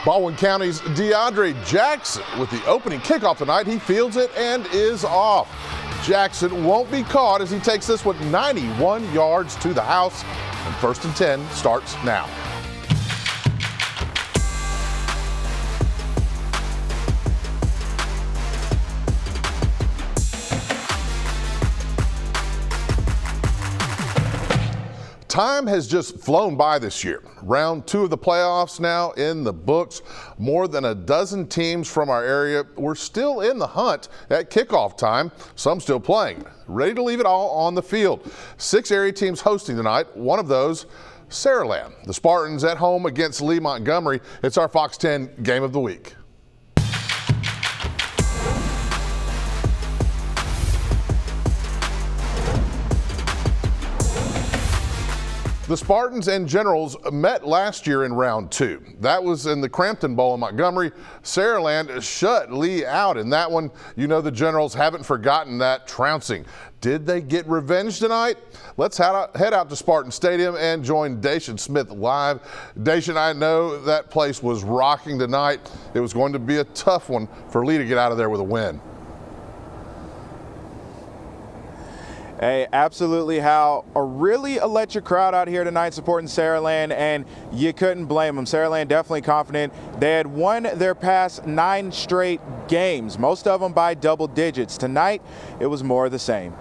Baldwin County's DeAndre Jackson with the opening kickoff tonight. He fields it and is off. Jackson won't be caught as he takes this with 91 yards to the house. And 1st and 10 starts now. Time has just flown by this year. Round 2 of the playoffs now in the books. More than a dozen teams from our area were still in the hunt at kickoff time, some still playing, ready to leave it all on the field. 6 area teams hosting tonight, one of those Saraland. The Spartans at home against Lee Montgomery. It's our Fox 10 Game of the Week. The Spartans and Generals met last year in round 2. That was in the Crampton Bowl in Montgomery. Saraland shut Lee out in that one. You know the Generals haven't forgotten that trouncing. Did they get revenge tonight? Let's head out to Spartan Stadium and join Dacian Smith live. Dacian, I know that place was rocking tonight. It was going to be a tough one for Lee to get out of there with a win. Hey, absolutely, Hal. A really electric crowd out here tonight supporting Saraland, and you couldn't blame them. Saraland definitely confident. They had won their past 9 straight games, most of them by double digits. Tonight, it was more of the same.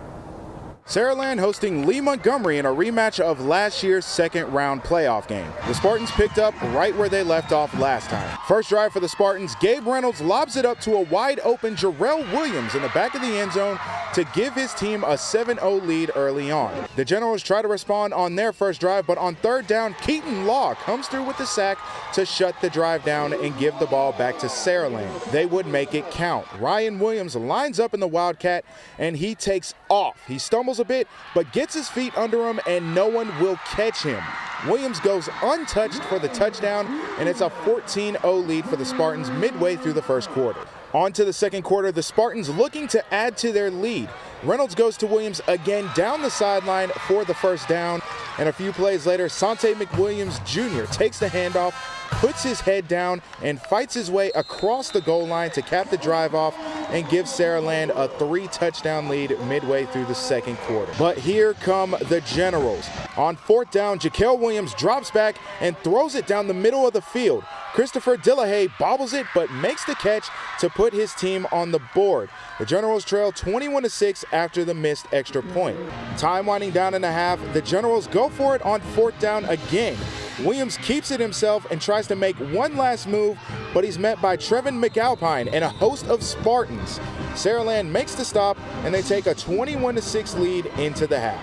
Saraland hosting Lee Montgomery in a rematch of last year's second-round playoff game. The Spartans picked up right where they left off last time. First drive for the Spartans, Gabe Reynolds lobs it up to a wide-open Jarrell Williams in the back of the end zone to give his team a 7-0 lead early on. The Generals try to respond on their first drive, but on 3rd down, Keaton Law comes through with the sack to shut the drive down and give the ball back to Saraland. They would make it count. Ryan Williams lines up in the Wildcat, and he takes off. He stumbles a bit, but gets his feet under him, and no one will catch him. Williams goes untouched for the touchdown, and it's a 14-0 lead for the Spartans midway through the first quarter. On to the second quarter, the Spartans looking to add to their lead. Reynolds goes to Williams again down the sideline for the first down, and a few plays later, Sante McWilliams Jr. takes the handoff, puts his head down, and fights his way across the goal line to cap the drive off and give Saraland a 3-touchdown lead midway through the second quarter. But here come the Generals. On 4th down, Jaquel Williams drops back and throws it down the middle of the field. Christopher Dillahay bobbles it but makes the catch to put his team on the board. The Generals trail 21-6 after the missed extra point. Time winding down in the half, the Generals go for it on 4th down again. Williams keeps it himself and tries to make one last move, but he's met by Trevin McAlpine and a host of Spartans. Saraland makes the stop, and they take a 21-6 lead into the half.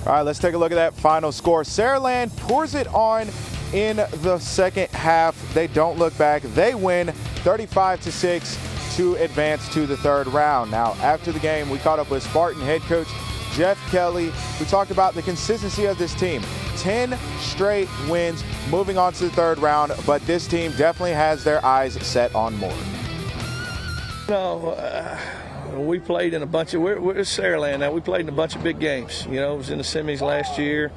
All right, let's take a look at that final score. Saraland pours it on in the second half. They don't look back. They win 35-6 to advance to the 3rd round. Now, after the game, we caught up with Spartan head coach Jeff Kelly. We talked about the consistency of this team. 10 straight wins moving on to the 3rd round, but this team definitely has their eyes set on more. We played in a bunch of, we're Saraland now, we played in a bunch of big games. You know, it was in the semis last year.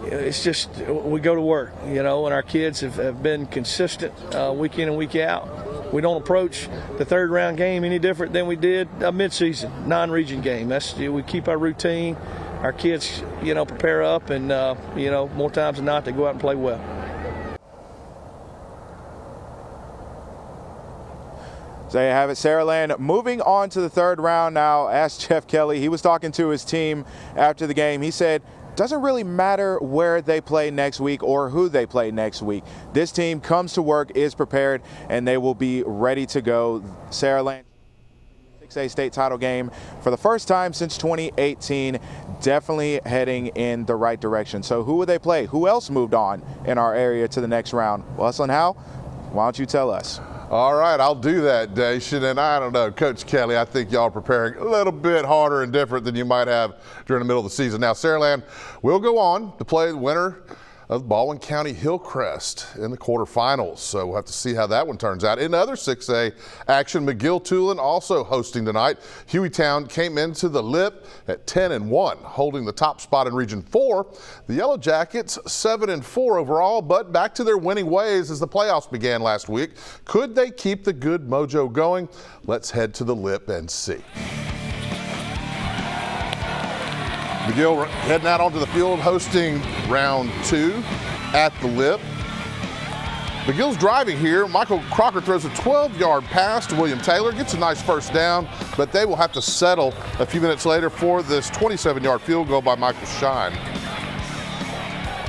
It's just, we go to work, and our kids have been consistent week in and week out. We don't approach the 3rd round game any different than we did a midseason, non-region game. We keep our routine. Our kids, prepare up, and, more times than not, they go out and play well. So there you have it, Saraland moving on to the 3rd round now. Asked Jeff Kelly, he was talking to his team after the game. He said, doesn't really matter where they play next week or who they play next week. This team comes to work, is prepared, and they will be ready to go. Saraland, 6A state title game for the first time since 2018, definitely heading in the right direction. So who will they play? Who else moved on in our area to the next round? Well, Hal, why don't you tell us? All right, I'll do that, Dacian. And I don't know, Coach Kelly, I think y'all are preparing a little bit harder and different than you might have during the middle of the season. Now, Saraland will go on to play the winner of Baldwin County Hillcrest in the quarterfinals. So we'll have to see how that one turns out. In other 6A action, McGill Tulin also hosting tonight. Hueytown came into the Lip at 10-1, holding the top spot in Region 4. The Yellow Jackets 7-4 overall, but back to their winning ways as the playoffs began last week. Could they keep the good mojo going? Let's head to the Lip and see. McGill heading out onto the field, hosting round 2 at the Lip. McGill's driving here. Michael Crocker throws a 12-yard pass to William Taylor, gets a nice first down, but they will have to settle a few minutes later for this 27-yard field goal by Michael Shine.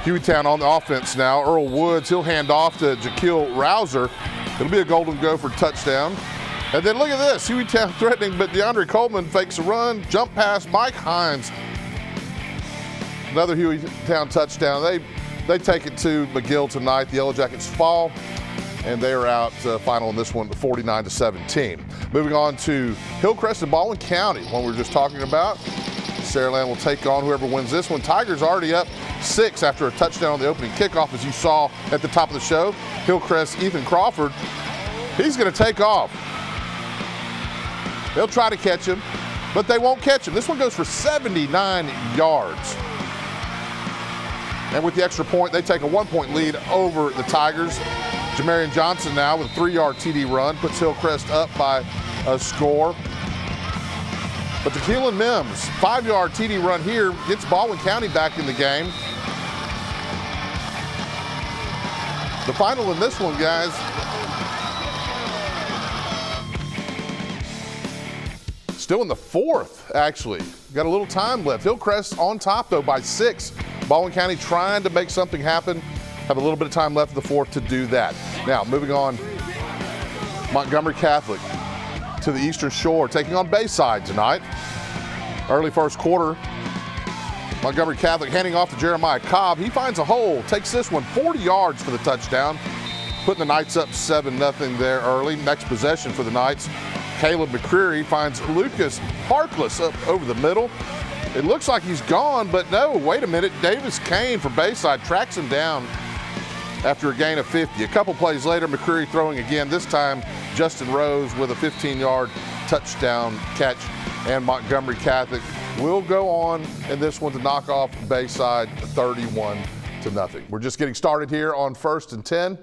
Hueytown on the offense now. Earl Woods, he'll hand off to Jaquil Rouser. It'll be a Golden Gopher touchdown. And then look at this, Hueytown threatening, but DeAndre Coleman fakes a run, jump pass, Mike Hines. Another Hueytown touchdown. They take it to McGill tonight. The Yellow Jackets fall, and they are out final in this one, 49-17. Moving on to Hillcrest and Baldwin County, one we were just talking about. Saraland will take on whoever wins this one. Tigers already up 6 after a touchdown on the opening kickoff, as you saw at the top of the show. Hillcrest Ethan Crawford, he's going to take off. They'll try to catch him, but they won't catch him. This one goes for 79 yards. And with the extra point, they take a 1-point lead over the Tigers. Jamarian Johnson now with a 3-yard TD run puts Hillcrest up by a score. But the Keelan Mims 5-yard TD run here gets Baldwin County back in the game. The final in this one, guys, still in the 4th, actually. Got a little time left. Hillcrest on top, though, by 6. Baldwin County trying to make something happen. Have a little bit of time left in the 4th to do that. Now, moving on, Montgomery Catholic to the Eastern Shore, taking on Bayside tonight. Early first quarter, Montgomery Catholic handing off to Jeremiah Cobb. He finds a hole, takes this one 40 yards for the touchdown, putting the Knights up 7-0 there early. Next possession for the Knights, Caleb McCreary finds Lucas Harkless up over the middle. It looks like he's gone, but no, wait a minute. Davis Kane for Bayside tracks him down after a gain of 50. A couple plays later, McCreary throwing again. This time, Justin Rose with a 15-yard touchdown catch, and Montgomery Catholic will go on in this one to knock off Bayside 31-0. We're just getting started here on 1st and 10.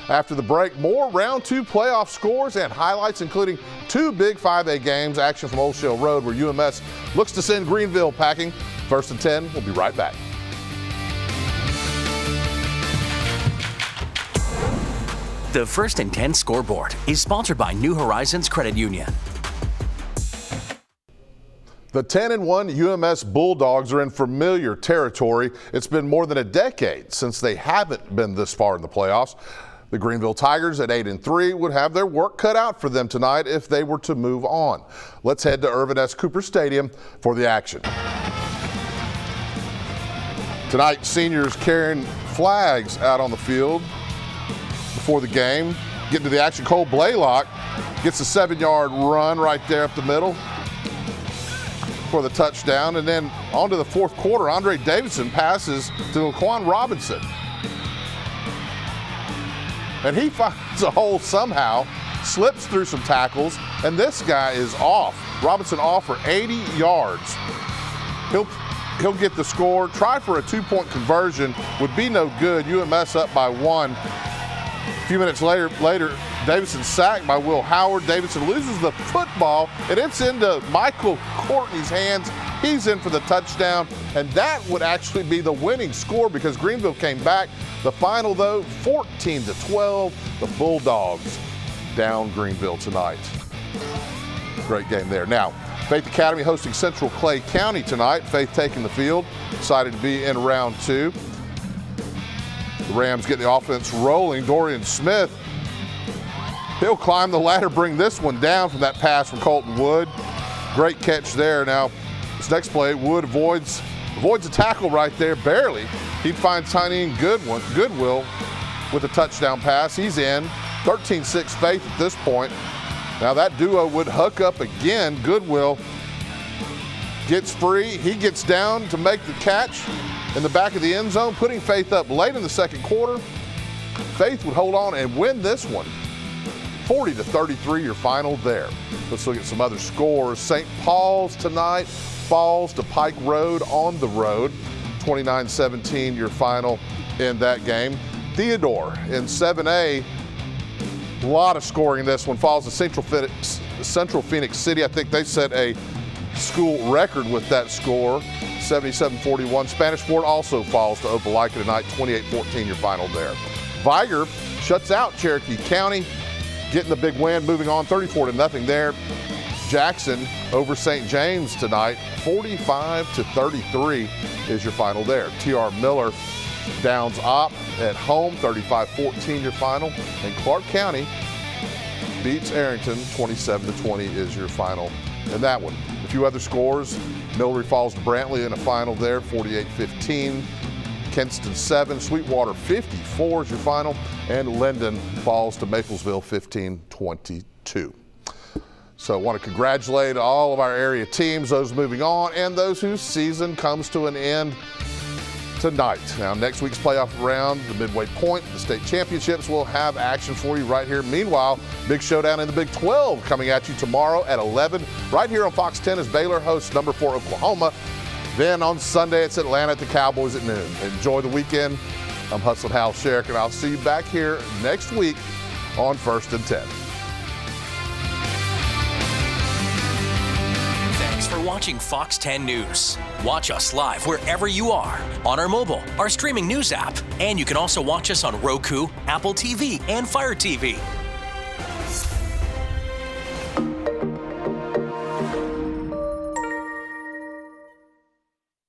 After the break, more round 2 playoff scores and highlights, including 2 big 5A games, action from Old Shell Road where UMS looks to send Greenville packing. 1st and 10, we'll be right back. The 1st and 10 scoreboard is sponsored by New Horizons Credit Union. The 10-1 UMS Bulldogs are in familiar territory. It's been more than a decade since they haven't been this far in the playoffs. The Greenville Tigers at 8-3 would have their work cut out for them tonight if they were to move on. Let's head to Irvin S. Cooper Stadium for the action. Tonight, seniors carrying flags out on the field before the game. Getting to the action, Cole Blaylock gets a 7-yard run right there up the middle for the touchdown. And then on to the 4th quarter, Andre Davidson passes to Laquan Robinson. And he finds a hole somehow, slips through some tackles, and this guy is off. Robinson off for 80 yards. He'll get the score. Try for a 2-point conversion, would be no good. UMS up by 1. A few minutes later, Davidson sacked by Will Howard. Davidson loses the football, and it's into Michael Courtney's hands. He's in for the touchdown, and that would actually be the winning score because Greenville came back. The final, though, 14-12. The Bulldogs down Greenville tonight. Great game there. Now, Faith Academy hosting Central Clay County tonight. Faith taking the field, excited to be in round 2. The Rams getting the offense rolling. Dorian Smith, he'll climb the ladder, bring this one down from that pass from Colton Wood. Great catch there. Now, this next play, Wood avoids a tackle right there, barely. He finds Tiny Goodwill with a touchdown pass. He's in. 13-6 Faith at this point. Now that duo would hook up again. Goodwill gets free. He gets down to make the catch. in the back of the end zone, putting Faith up late in the second quarter. Faith would hold on and win this one. 40-33 your final there. Let's look at some other scores. St. Paul's tonight falls to Pike Road on the road. 29-17 your final in that game. Theodore in 7A, a lot of scoring in this one, falls to Central Phoenix City. I think they set a school record with that score, 77-41. Spanish Fort also falls to Opelika tonight, 28-14 your final there. Viger shuts out Cherokee County, getting the big win, moving on 34-0 there. Jackson over St. James tonight, 45-33 is your final there. T.R. Miller downs Opp at home, 35-14 your final. And Clark County beats Arrington, 27-20 is your final in that one. A few other scores. Millery falls to Brantley in a final there, 48-15. Kenston 7, Sweetwater 54 is your final, and Linden falls to Maplesville 15-22. So I want to congratulate all of our area teams, those moving on, and those whose season comes to an end tonight. Now, next week's playoff round, the midway point, the state championships, will have action for you right here. Meanwhile, big showdown in the Big 12 coming at you tomorrow at 11, right here on Fox 10 as Baylor hosts number 4 Oklahoma. Then on Sunday, it's Atlanta at the Cowboys at noon. Enjoy the weekend. I'm Hustling Hal Sherrick, and I'll see you back here next week on First and 10. Thanks for watching Fox 10 News. Watch us live wherever you are, on our mobile, our streaming news app, and you can also watch us on Roku, Apple TV, and Fire TV.